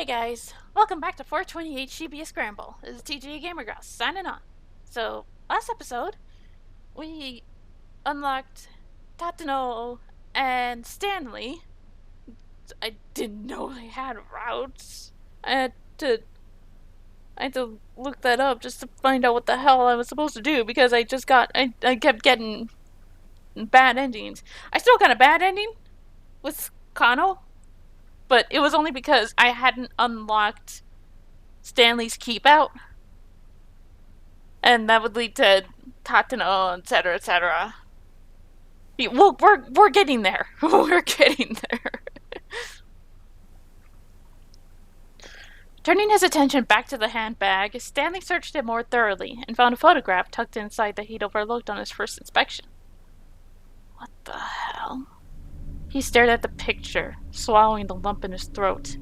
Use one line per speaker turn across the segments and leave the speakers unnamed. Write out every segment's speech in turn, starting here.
Hey guys, welcome back to 428 Shibuya Scramble. This is TGA Gamer Girl signing on. So, last episode, we unlocked Tatano and Stanley. I didn't know they had routes. I had to I had to look that up just to find out what the hell I was supposed to do because I kept getting bad endings. I still got a bad ending with Kano, but it was only because I hadn't unlocked Stanley's Keep Out, and that would lead to Tatano, etc., etc. Well, we're getting there. We're getting there. Turning his attention back to the handbag, Stanley searched it more thoroughly and found a photograph tucked inside that he'd overlooked on his first inspection. What the hell? He stared at the picture, swallowing the lump in his throat.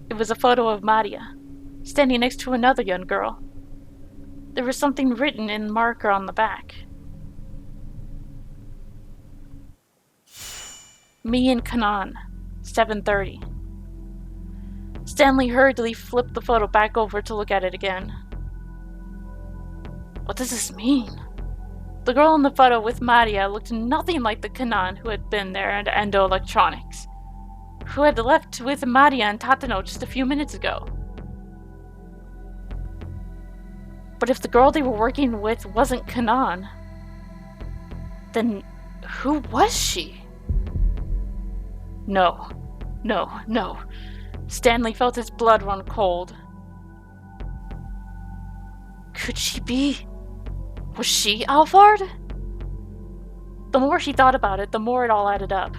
It was a photo of Maria, standing next to another young girl. There was something written in marker on the back. Me and Canaan, 7:30. Stanley hurriedly flipped the photo back over to look at it again. What does this mean? The girl in the photo with Maria looked nothing like the Canaan who had been there at Endo Electronics, who had left with Maria and Tatano just a few minutes ago. But if the girl they were working with wasn't Canaan, then who was she? No. Stanley felt his blood run cold. Could she be? Was she Alphard? The more he thought about it, the more it all added up.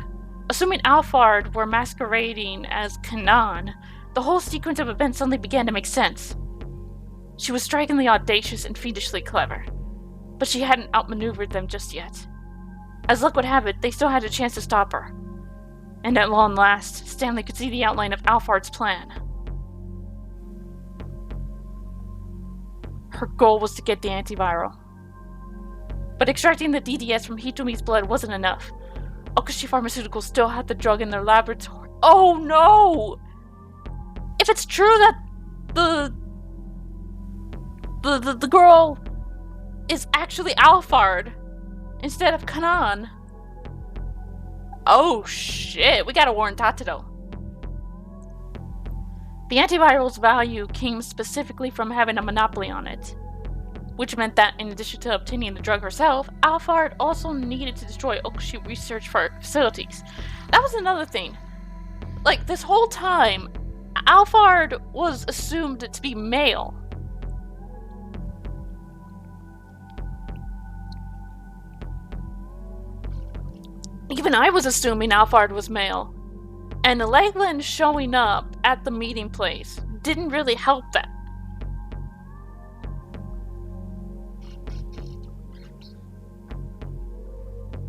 Assuming Alphard were masquerading as Canaan, the whole sequence of events suddenly began to make sense. She was strikingly audacious and fiendishly clever, but she hadn't outmaneuvered them just yet. As luck would have it, they still had a chance to stop her. And at long last, Stanley could see the outline of Alphard's plan. Her goal was to get the antiviral. But extracting the DDS from Hitomi's blood wasn't enough. Okushi Pharmaceuticals still had the drug in their laboratory. Oh no! If it's true that the girl is actually Alphard instead of Canaan. Oh shit, we gotta warn Tatano. The antiviral's value came specifically from having a monopoly on it, which meant that in addition to obtaining the drug herself, Alphard also needed to destroy Okushi research facilities. That was another thing. Like, this whole time, Alphard was assumed to be male. Even I was assuming Alphard was male. And Leyland showing up at the meeting place didn't really help that.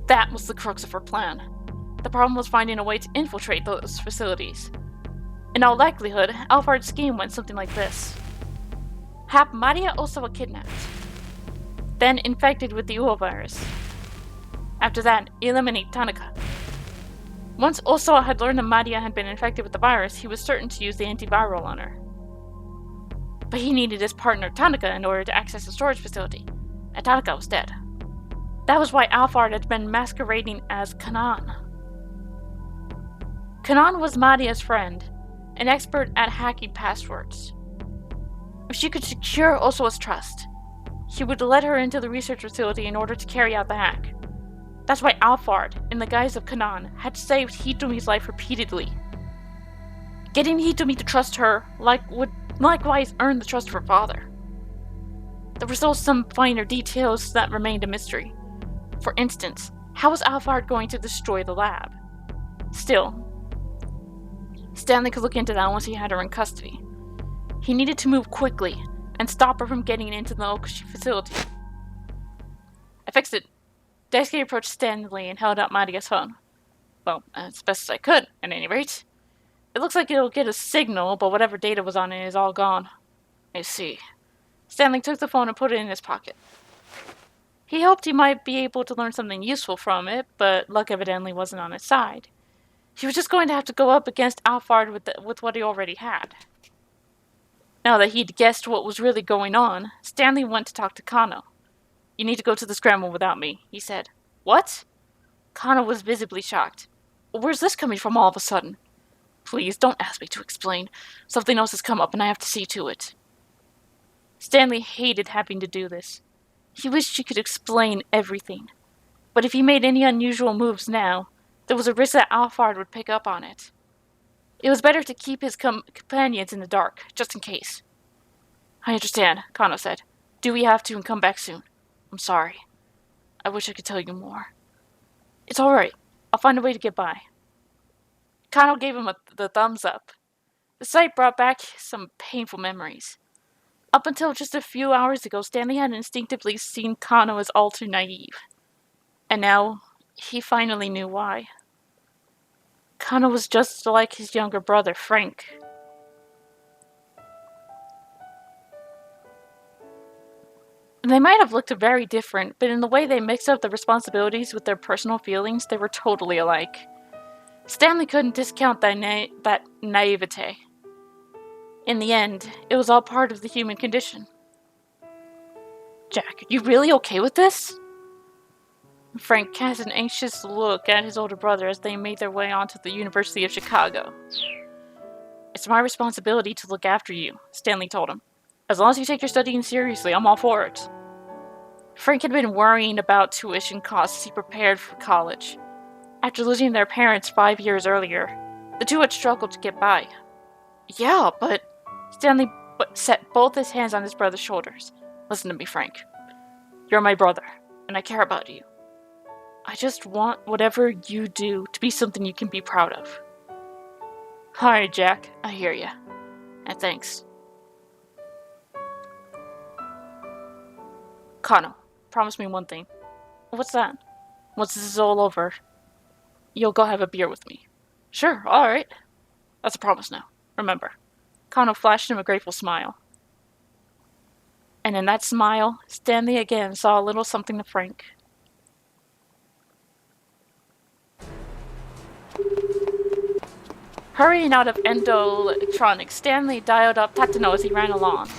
That was the crux of her plan. The problem was finding a way to infiltrate those facilities. In all likelihood, Alphard's scheme went something like this. Have Maria Osawa kidnapped, then infected with the Uo virus. After that, eliminate Tanaka. Once Osawa had learned that Maria had been infected with the virus, he was certain to use the antiviral on her. But he needed his partner Tanaka in order to access the storage facility, and Tanaka was dead. That was why Alphard had been masquerading as Canaan. Canaan was Maria's friend, an expert at hacking passwords. If she could secure Osawa's trust, he would let her into the research facility in order to carry out the hack. That's why Alphard, in the guise of Canaan, had saved Hitomi's life repeatedly. Getting Hitomi to trust her would likewise earn the trust of her father. There were still some finer details that remained a mystery. For instance, how was Alphard going to destroy the lab? Still, Stanley could look into that once he had her in custody. He needed to move quickly and stop her from getting into the Okushi facility. I fixed it. Daisuke approached Stanley and held out Maria's phone. Well, as best as I could, at any rate. It looks like it'll get a signal, but whatever data was on it is all gone. I see. Stanley took the phone and put it in his pocket. He hoped he might be able to learn something useful from it, but luck evidently wasn't on his side. He was just going to have to go up against Alphard with what he already had. Now that he'd guessed what was really going on, Stanley went to talk to Kano. "You need to go to the scramble without me," he said. "What?" Kano was visibly shocked. "Where's this coming from all of a sudden?" "Please, don't ask me to explain. Something else has come up and I have to see to it." Stanley hated having to do this. He wished he could explain everything. But if he made any unusual moves now, there was a risk that Alphard would pick up on it. It was better to keep his companions in the dark, just in case. "I understand," Kano said. "Do we have to and come back soon? I'm sorry. I wish I could tell you more." "It's all right. I'll find a way to get by." Kano gave him the thumbs up. The sight brought back some painful memories. Up until just a few hours ago, Stanley had instinctively seen Kano as all too naive. And now, he finally knew why. Kano was just like his younger brother, Frank. They might have looked very different, but in the way they mixed up the responsibilities with their personal feelings, they were totally alike. Stanley couldn't discount that naivete. In the end, it was all part of the human condition. "Jack, are you really okay with this?" Frank cast an anxious look at his older brother as they made their way onto the University of Chicago. "It's my responsibility to look after you," Stanley told him. "As long as you take your studying seriously, I'm all for it." Frank had been worrying about tuition costs as he prepared for college. After losing their parents 5 years earlier, the two had struggled to get by. "Yeah, but..." Stanley set both his hands on his brother's shoulders. "Listen to me, Frank. You're my brother, and I care about you. I just want whatever you do to be something you can be proud of." "Alright, Jack, I hear ya. And thanks." "Kano, promise me one thing." "What's that?" "Once this is all over, you'll go have a beer with me." "Sure, alright." "That's a promise now. Remember." Kano flashed him a grateful smile. And in that smile, Stanley again saw a little something to Frank. Hurrying out of Endo Electronics, Stanley dialed up Tatano as he ran along.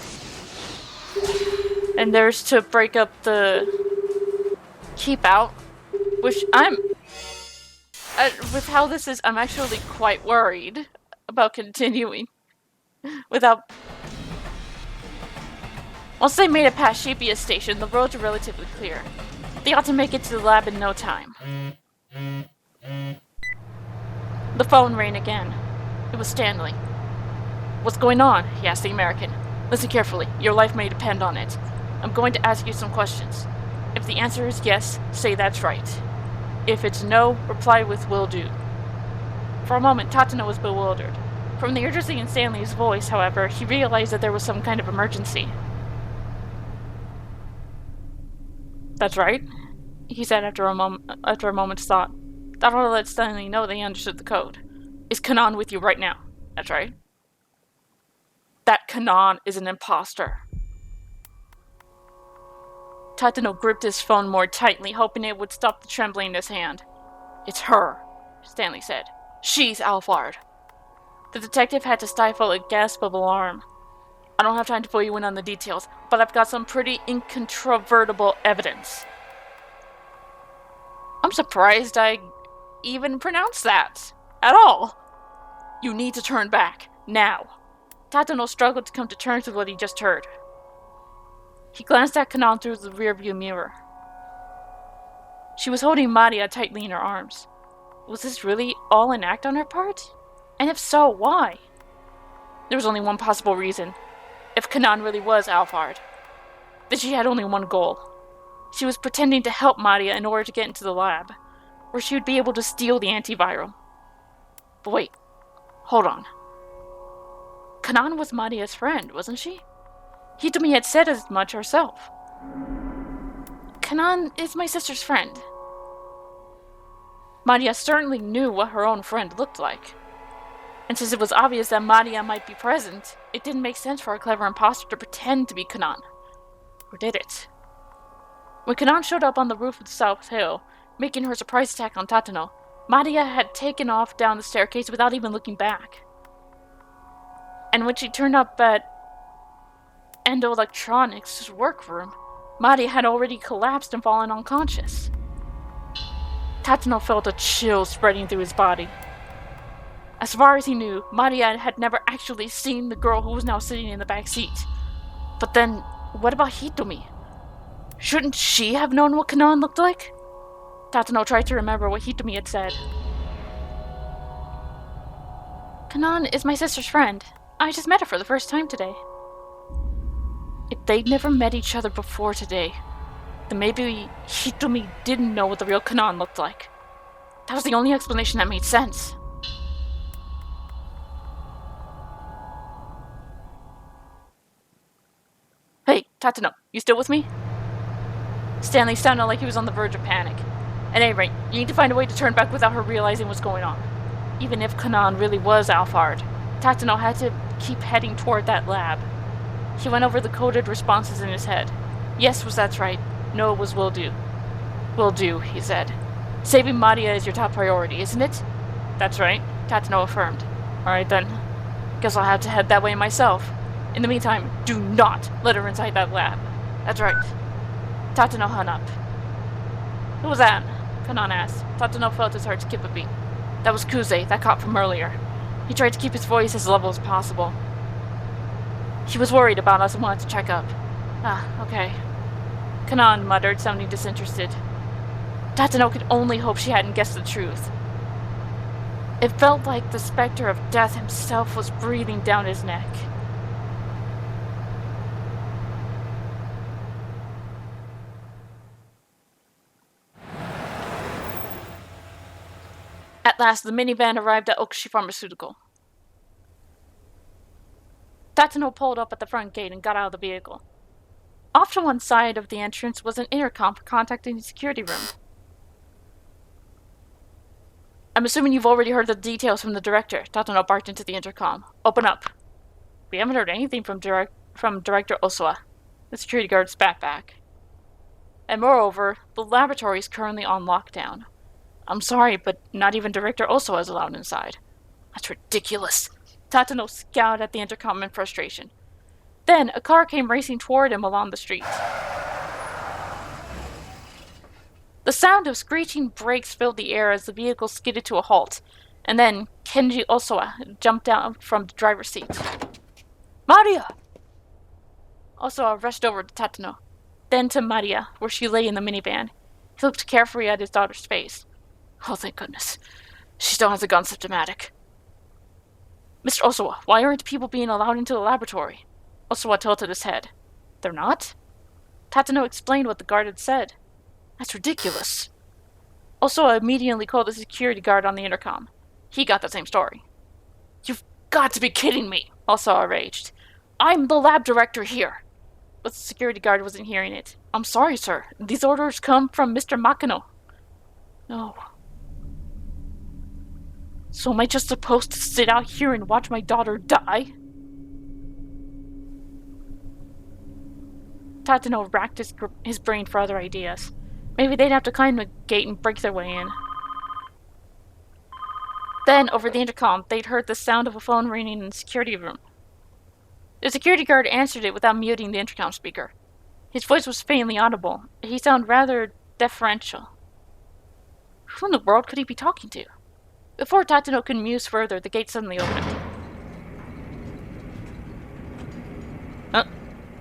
And there's to break up the keep out, which with how this is, I'm actually quite worried about continuing without. Once they made it past Shibuya Station, the roads were relatively clear. They ought to make it to the lab in no time. The phone rang again. It was Stanley. "What's going on?" he asked the American. "Listen carefully. Your life may depend on it. I'm going to ask you some questions. If the answer is yes, say that's right. If it's no, reply with will do." For a moment, Tatano was bewildered. From the urgency in Stanley's voice, however, he realized that there was some kind of emergency. "That's right," he said after a moment's thought. That ought to let Stanley know they understood the code. "Is Canaan with you right now?" "That's right." "That Canaan is an imposter." Tatano gripped his phone more tightly, hoping it would stop the trembling in his hand. "It's her," Stanley said. "She's Alphard." The detective had to stifle a gasp of alarm. "I don't have time to fill you in on the details, but I've got some pretty incontrovertible evidence." I'm surprised I even pronounced that at all. "You need to turn back, now." Tatano struggled to come to terms with what he just heard. He glanced at Canaan through the rearview mirror. She was holding Maria tightly in her arms. Was this really all an act on her part? And if so, why? There was only one possible reason. If Canaan really was Alphard, then she had only one goal. She was pretending to help Maria in order to get into the lab, where she would be able to steal the antiviral. But wait, hold on. Canaan was Maria's friend, wasn't she? Hitomi had said as much herself. "Canaan is my sister's friend." Maria certainly knew what her own friend looked like. And since it was obvious that Maria might be present, it didn't make sense for a clever imposter to pretend to be Canaan. Or did it? When Canaan showed up on the roof of the South Hill, making her surprise attack on Tatano, Maria had taken off down the staircase without even looking back. And when she turned up at Endoelectronics' workroom, Maria had already collapsed and fallen unconscious. Tatsuno felt a chill spreading through his body. As far as he knew, Maria had never actually seen the girl who was now sitting in the back seat. But then, what about Hitomi? Shouldn't she have known what Canaan looked like? Tatsuno tried to remember what Hitomi had said. Canaan is my sister's friend. I just met her for the first time today. If they'd never met each other before today, then maybe Hitomi didn't know what the real Canaan looked like. That was the only explanation that made sense. Hey, Tatsuno, you still with me? Stanley sounded like he was on the verge of panic. At any rate, you need to find a way to turn back without her realizing what's going on. Even if Canaan really was Alphard, Tatsuno had to keep heading toward that lab. He went over the coded responses in his head. Yes was that's right. No was will do. Will do, he said. Saving Maria is your top priority, isn't it? That's right, Tatsuno affirmed. Alright then. Guess I'll have to head that way myself. In the meantime, do not let her inside that lab. That's right. Tatsuno hung up. Who was that? Canaan asked. Tatsuno felt his heart skip a beat. That was Kuze, that cop from earlier. He tried to keep his voice as level as possible. He was worried about us and wanted to check up. Ah, okay. Canaan muttered, sounding disinterested. Tatsuno could only hope she hadn't guessed the truth. It felt like the specter of death himself was breathing down his neck. At last, the minivan arrived at Okushi Pharmaceutical. Tatsuno pulled up at the front gate and got out of the vehicle. Off to one side of the entrance was an intercom for contacting the security room. I'm assuming you've already heard the details from the director, Tatsuno barked into the intercom. Open up. We haven't heard anything from Director Osawa. The security guard spat back. And moreover, the laboratory is currently on lockdown. I'm sorry, but not even Director Osawa is allowed inside. That's ridiculous. Tatsuno scowled at the intercom in frustration. Then, a car came racing toward him along the street. The sound of screeching brakes filled the air as the vehicle skidded to a halt, and then Kenji Osawa jumped down from the driver's seat. Maria! Osawa rushed over to Tatsuno, then to Maria, where she lay in the minivan. He looked carefully at his daughter's face. Oh, thank goodness. She still hasn't gone symptomatic. Mr. Osawa, why aren't people being allowed into the laboratory? Osawa tilted his head. They're not? Tatsuno explained what the guard had said. That's ridiculous. Osawa immediately called the security guard on the intercom. He got the same story. You've got to be kidding me, Osawa raged. I'm the lab director here. But the security guard wasn't hearing it. I'm sorry, sir. These orders come from Mr. Makino. No. So am I just supposed to sit out here and watch my daughter die? Tatsuno racked his brain for other ideas. Maybe they'd have to climb the gate and break their way in. Then, over the intercom, they'd heard the sound of a phone ringing in the security room. The security guard answered it without muting the intercom speaker. His voice was faintly audible. He sounded rather deferential. Who in the world could he be talking to? Before Tatsuno could muse further, the gate suddenly opened.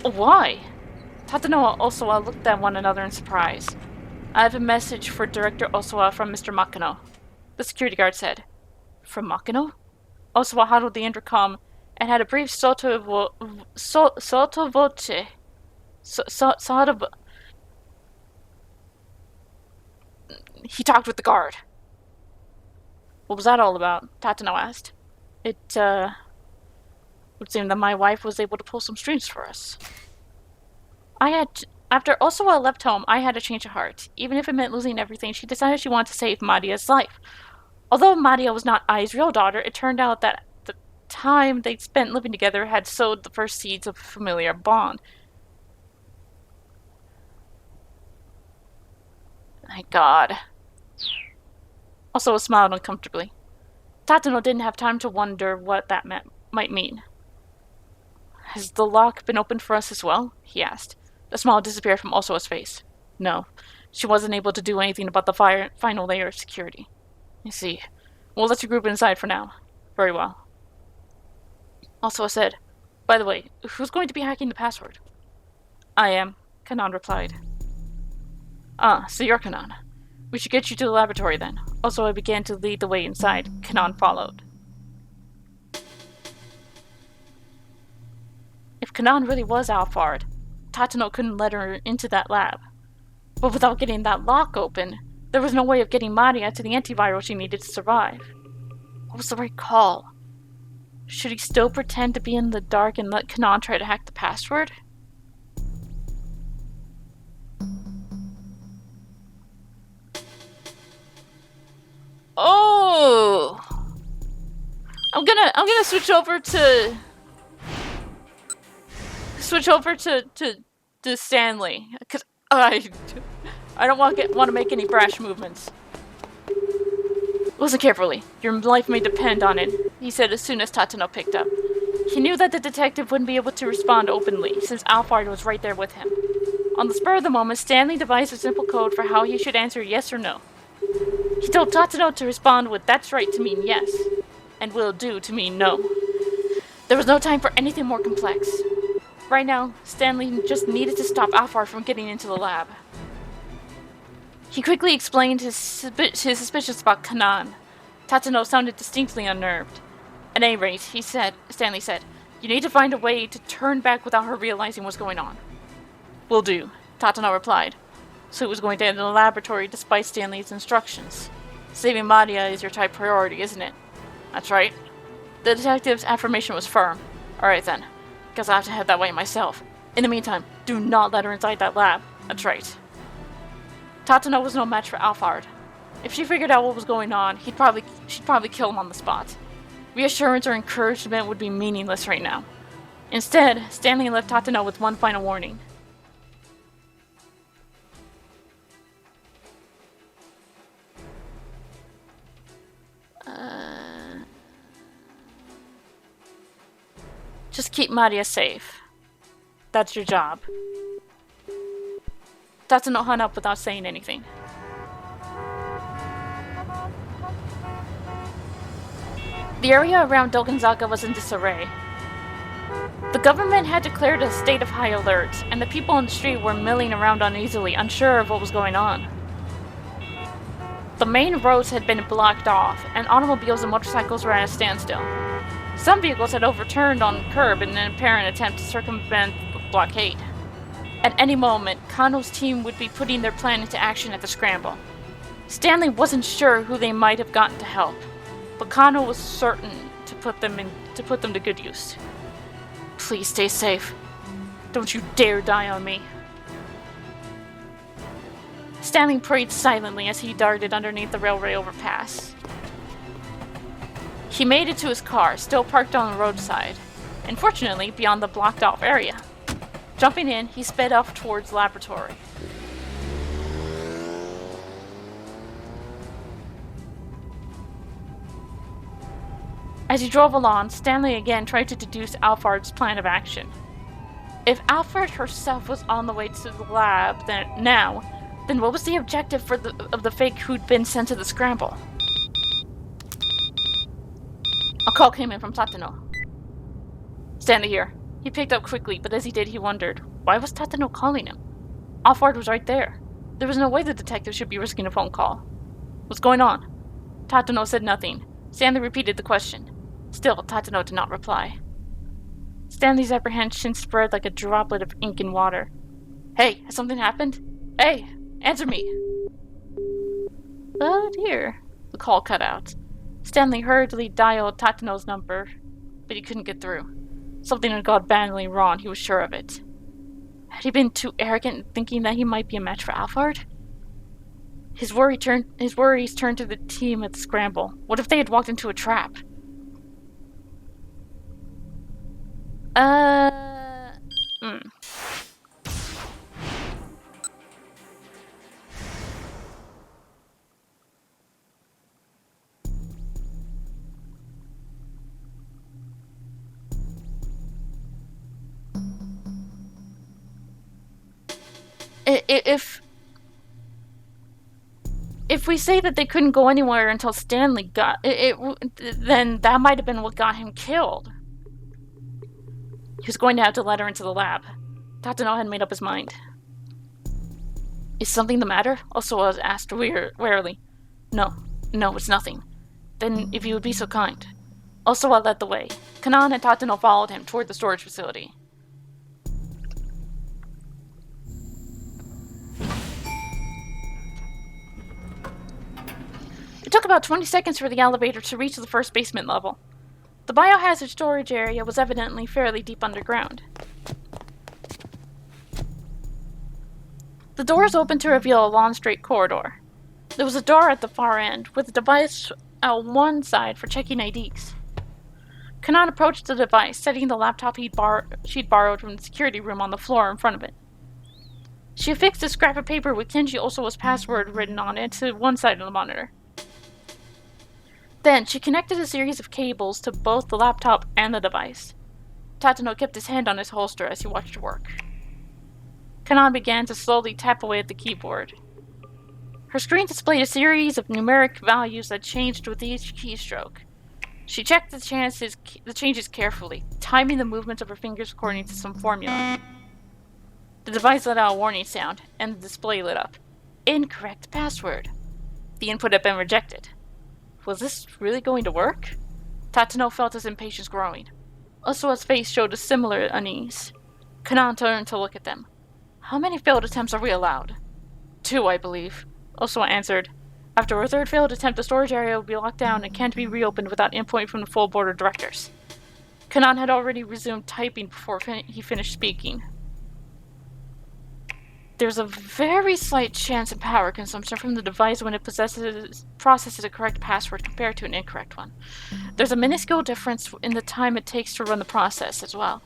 Why? Tatsuno and Osawa looked at one another in surprise. I have a message for Director Osawa from Mr. Makino, the security guard said. From Makino? Osawa huddled the intercom and had a brief sotto voce. He talked with the guard. What was that all about? Tatsuno asked. It, would seem that my wife was able to pull some strings for us. After Osawa left home, I had a change of heart. Even if it meant losing everything, she decided she wanted to save Maria's life. Although Maria was not Ai's real daughter, it turned out that the time they'd spent living together had sowed the first seeds of a familiar bond. Thank God. Osoa smiled uncomfortably. Tatano didn't have time to wonder what that might mean. Has the lock been opened for us as well? He asked. The smile disappeared from Osoa's face. No, she wasn't able to do anything about the final layer of security. I see. We'll let you group inside for now. Very well. Osoa said, by the way, who's going to be hacking the password? I am, Canaan replied. Ah, so you're Canaan. We should get you to the laboratory then. Osoa began to lead the way inside. Canaan followed. If Canaan really was Alphard, Tatano couldn't let her into that lab. But without getting that lock open, there was no way of getting Maria to the antiviral she needed to survive. What was the right call? Should he still pretend to be in the dark and let Canaan try to hack the password? Oh! I'm gonna switch over to Stanley, cause I don't want to make any brash movements. Listen carefully. Your life may depend on it, he said as soon as Tatano picked up. He knew that the detective wouldn't be able to respond openly, since Alphard was right there with him. On the spur of the moment, Stanley devised a simple code for how he should answer yes or no. He told Tatano to respond with "that's right" to mean yes, and "will do" to mean no. There was no time for anything more complex. Right now, Stanley just needed to stop Alphard from getting into the lab. He quickly explained his suspicions about Canaan. Tatano sounded distinctly unnerved. At any rate, Stanley said, you need to find a way to turn back without her realizing what's going on. Will do, Tatano replied. So he was going to enter the laboratory despite Stanley's instructions. Saving Maria is your top priority, isn't it? That's right. The detective's affirmation was firm. Alright then. Guess I have to head that way myself. In the meantime, do not let her inside that lab. That's right. Tatano was no match for Alphard. If she figured out what was going on, she'd probably kill him on the spot. Reassurance or encouragement would be meaningless right now. Instead, Stanley left Tatano with one final warning. Just keep Maria safe. That's your job. Tatano hung up without saying anything. The area around Dogenzaga was in disarray. The government had declared a state of high alert, and the people in the street were milling around uneasily, unsure of what was going on. The main roads had been blocked off, and automobiles and motorcycles were at a standstill. Some vehicles had overturned on the curb in an apparent attempt to circumvent the blockade. At any moment, Kano's team would be putting their plan into action at the scramble. Stanley wasn't sure who they might have gotten to help, but Kano was certain to put them to good use. Please stay safe. Don't you dare die on me. Stanley prayed silently as he darted underneath the railway overpass. He made it to his car, still parked on the roadside, and fortunately beyond the blocked-off area. Jumping in, he sped off towards the laboratory. As he drove along, Stanley again tried to deduce Alphard's plan of action. If Alphard herself was on the way to the lab then what was the objective of the fake who'd been sent to the scramble? A call came in from Tatano. Stanley here. He picked up quickly, but as he did, he wondered, why was Tatano calling him? Alphard was right there. There was no way the detective should be risking a phone call. What's going on? Tatano said nothing. Stanley repeated the question. Still, Tatano did not reply. Stanley's apprehension spread like a droplet of ink in water. Hey, has something happened? Hey, answer me! Oh dear. The call cut out. Stanley hurriedly dialed Tatano's number, but he couldn't get through. Something had gone badly wrong, he was sure of it. Had he been too arrogant in thinking that he might be a match for Alphard? His worries turned to the team at the scramble. What if they had walked into a trap? If we say that they couldn't go anywhere until Stanley got then that might have been what got him killed. He was going to have to let her into the lab. Tatano had made up his mind. Is something the matter? Also was asked warily. No, it's nothing. Then if you would be so kind. Osawa led the way. Canaan and Tatano followed him toward the storage facility. It took about 20 seconds for the elevator to reach the first basement level. The biohazard storage area was evidently fairly deep underground. The doors opened to reveal a long straight corridor. There was a door at the far end, with a device at one side for checking IDs. Canaan approached the device, setting the laptop she'd borrowed from the security room on the floor in front of it. She affixed a scrap of paper with Kenji Osowa's password written on it to one side of the monitor. Then, she connected a series of cables to both the laptop and the device. Tatano kept his hand on his holster as he watched her work. Canaan began to slowly tap away at the keyboard. Her screen displayed a series of numeric values that changed with each keystroke. She checked the changes carefully, timing the movements of her fingers according to some formula. The device let out a warning sound, and the display lit up. Incorrect password. The input had been rejected. Was this really going to work? Tatano felt his impatience growing. Osowa's face showed a similar unease. Canaan turned to look at them. How many failed attempts are we allowed? 2, I believe, Osowa answered. After a third failed attempt, the storage area will be locked down and can't be reopened without input from the full board of directors. Canaan had already resumed typing before he finished speaking. There's a very slight chance in power consumption from the device when it processes a correct password compared to an incorrect one. There's a minuscule difference in the time it takes to run the process as well.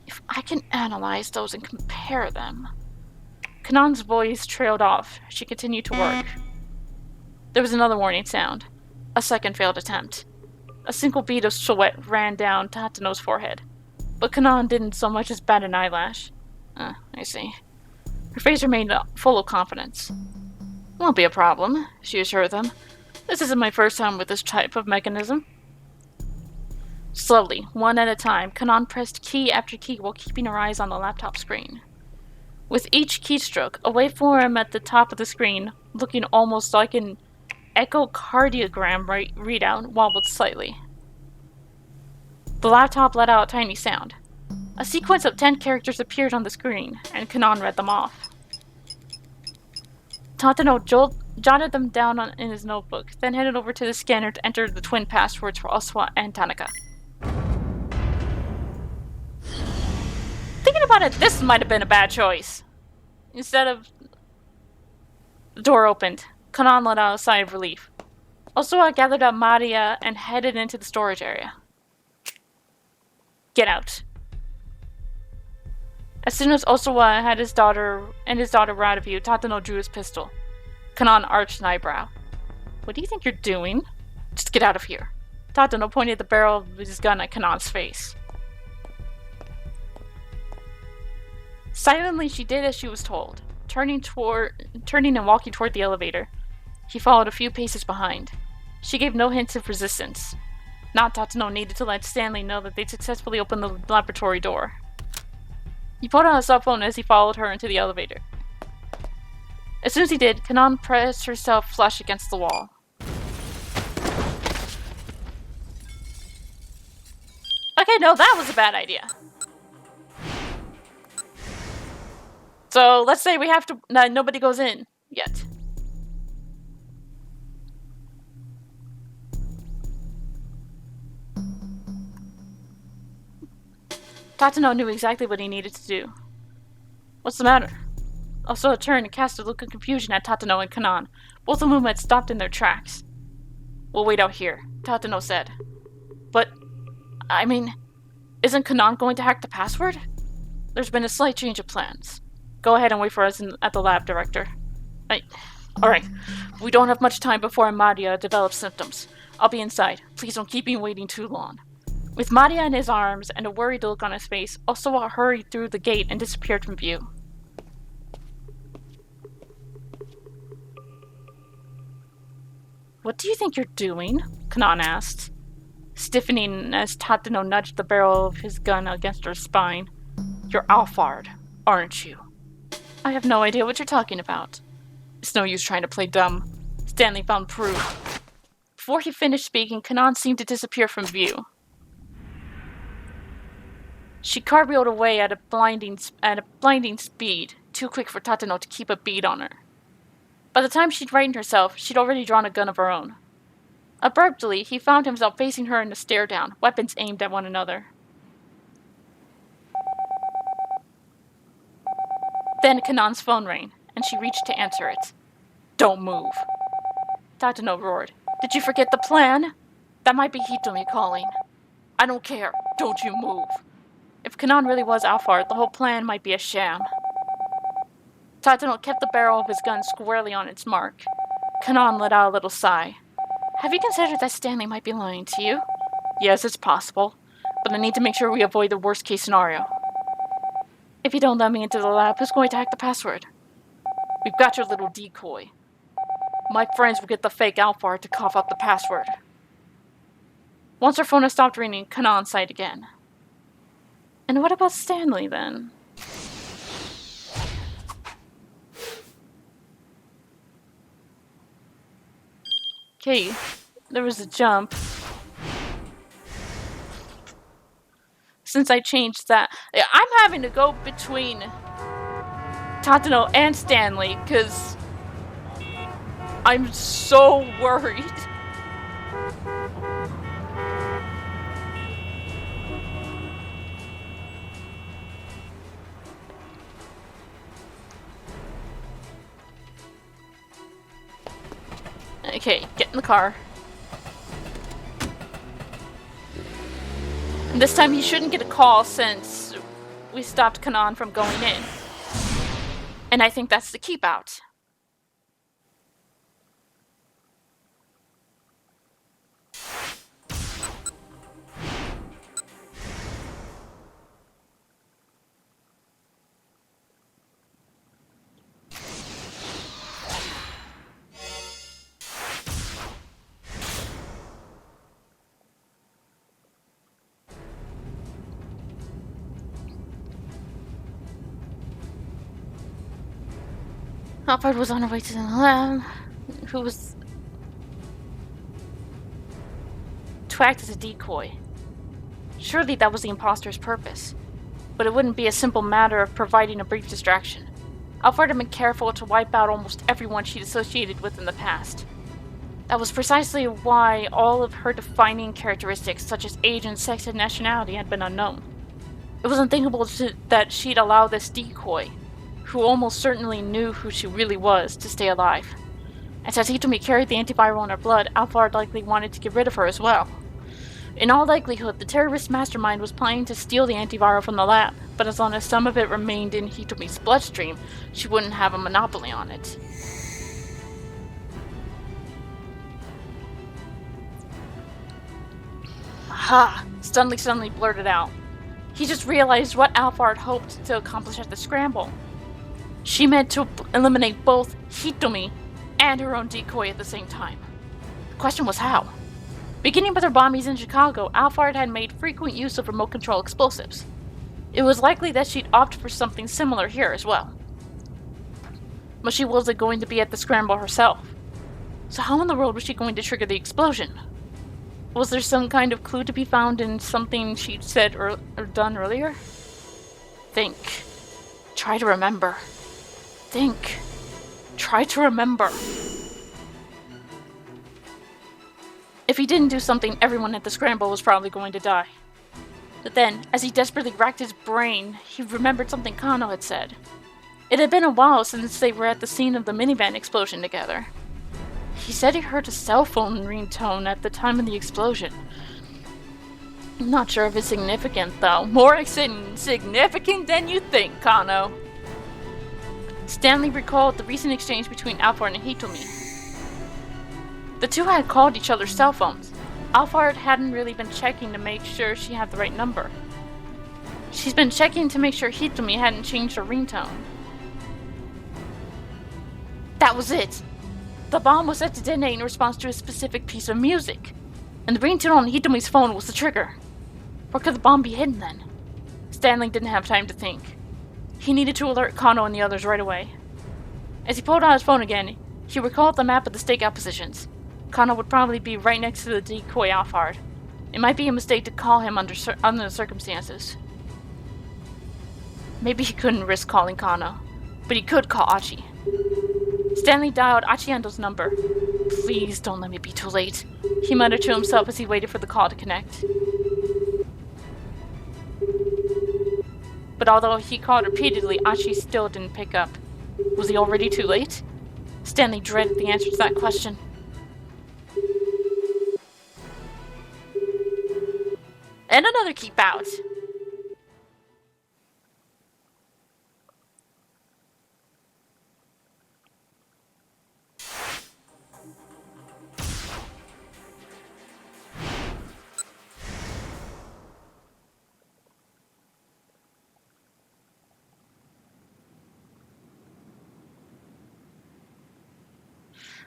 If I can analyze those and compare them... Kanaan's voice trailed off. She continued to work. There was another warning sound. A second failed attempt. A single bead of sweat ran down Tatano's forehead. But Canaan didn't so much as bat an eyelash. I see. Her face remained full of confidence. Won't be a problem, she assured them. This isn't my first time with this type of mechanism. Slowly, one at a time, Canaan pressed key after key while keeping her eyes on the laptop screen. With each keystroke, a waveform at the top of the screen, looking almost like an echocardiogram readout, wobbled slightly. The laptop let out a tiny sound. A sequence of 10 characters appeared on the screen, and Canaan read them off. Tatano jotted them down in his notebook, then headed over to the scanner to enter the twin passwords for Osawa and Tanaka. Thinking about it, this might have been a bad choice. Instead of... The door opened. Canaan let out a sigh of relief. Osawa gathered up Maria and headed into the storage area. Get out. As soon as Osawa had his daughter were out of view, Tatano drew his pistol. Canaan arched an eyebrow. What do you think you're doing? Just get out of here. Tatano pointed the barrel of his gun at Kanaan's face. Silently, she did as she was told, turning and walking toward the elevator. He followed a few paces behind. She gave no hints of resistance. Not Tatano needed to let Stanley know that they'd successfully opened the laboratory door. He pulled out a cell phone as he followed her into the elevator. As soon as he did, Canaan pressed herself flush against the wall. Okay, no, that was a bad idea. So, let's say we have to... nobody goes in yet. Tatano knew exactly what he needed to do. What's the matter? Osowa turned and cast a look of confusion at Tatano and Canaan. Both of whom had stopped in their tracks. We'll wait out here, Tatano said. But, I mean, isn't Canaan going to hack the password? There's been a slight change of plans. Go ahead and wait for us at the lab, Director. Alright. We don't have much time before Maria develops symptoms. I'll be inside. Please don't keep me waiting too long. With Maria in his arms and a worried look on his face, Osawa hurried through the gate and disappeared from view. What do you think you're doing? Canaan asked, stiffening as Tatano nudged the barrel of his gun against her spine. You're Alphard, aren't you? I have no idea what you're talking about. It's no use trying to play dumb. Stanley found proof. Before he finished speaking, Canaan seemed to disappear from view. She cartwheeled away at a blinding speed, too quick for Tatano to keep a bead on her. By the time she'd righted herself, she'd already drawn a gun of her own. Abruptly, he found himself facing her in a stare-down, weapons aimed at one another. Then Canaan's phone rang, and she reached to answer it. Don't move. Tatano roared. Did you forget the plan? That might be Hitomi calling. I don't care. Don't you move. If Canaan really was Alphard, the whole plan might be a sham. Tatano kept the barrel of his gun squarely on its mark. Canaan let out a little sigh. Have you considered that Stanley might be lying to you? Yes, it's possible, but I need to make sure we avoid the worst-case scenario. If you don't let me into the lab, who's going to hack the password? We've got your little decoy. My friends will get the fake Alphard to cough up the password. Once her phone had stopped ringing, Canaan sighed again. And what about Stanley, then? Okay, there was a jump. Since I changed that, I'm having to go between Tatano and Stanley, because I'm so worried. Okay, get in the car. And this time he shouldn't get a call since we stopped Canaan from going in. And I think that's the keep out. Alphard was on her way to the lab, who was to act as a decoy. Surely that was the imposter's purpose, but it wouldn't be a simple matter of providing a brief distraction. Alphard had been careful to wipe out almost everyone she'd associated with in the past. That was precisely why all of her defining characteristics, such as age and sex and nationality, had been unknown. It was unthinkable that she'd allow this decoy, who almost certainly knew who she really was, to stay alive. And since Hitomi carried the antiviral in her blood, Alphard likely wanted to get rid of her as well. In all likelihood, the terrorist mastermind was planning to steal the antiviral from the lab, but as long as some of it remained in Hitomi's bloodstream, she wouldn't have a monopoly on it. Aha! Stanley suddenly blurted out. He just realized what Alphard hoped to accomplish at the scramble. She meant to eliminate both Hitomi and her own decoy at the same time. The question was how. Beginning with her bombings in Chicago, Alphard had made frequent use of remote control explosives. It was likely that she'd opt for something similar here as well. But she wasn't going to be at the scramble herself. So how in the world was she going to trigger the explosion? Was there some kind of clue to be found in something she'd said or done earlier? Think. Try to remember. Think. Try to remember. If he didn't do something, everyone at the scramble was probably going to die. But then, as he desperately racked his brain, he remembered something Kano had said. It had been a while since they were at the scene of the minivan explosion together. He said he heard a cell phone ringtone at the time of the explosion. I'm not sure if it's significant, though. More significant than you think, Kano. Stanley recalled the recent exchange between Alphard and Hitomi. The two had called each other's cell phones. Alphard hadn't really been checking to make sure she had the right number. She's been checking to make sure Hitomi hadn't changed her ringtone. That was it! the bomb was set to detonate in response to a specific piece of music, and the ringtone on Hitomi's phone was the trigger. Where could the bomb be hidden then? Stanley didn't have time to think. He needed to alert Kano and the others right away. As he pulled out his phone again, he recalled the map of the stakeout positions. Kano would probably be right next to the decoy off-hard. It might be a mistake to call him under the circumstances. Maybe he couldn't risk calling Kano, but he could call Achi. Stanley dialed Achiendo's number. Please don't let me be too late, he muttered to himself as he waited for the call to connect. But although he called repeatedly, Achi still didn't pick up. Was he already too late? Stanley dreaded the answer to that question. And another keep out.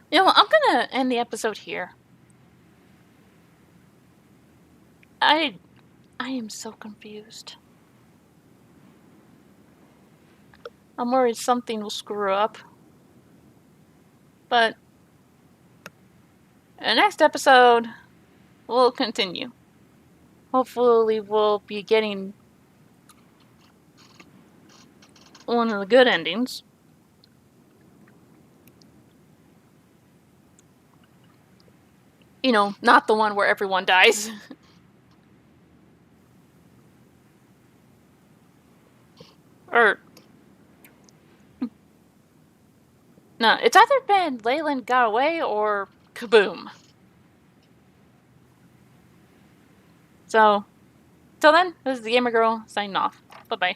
You know, I'm gonna end the episode here. I am so confused. I'm worried something will screw up. But in the next episode, we'll continue. Hopefully we'll be getting one of the good endings. You know, not the one where everyone dies. Or... no, it's either been Leyland got away or Kaboom. So, till then, this is the Gamer Girl signing off. Bye-bye.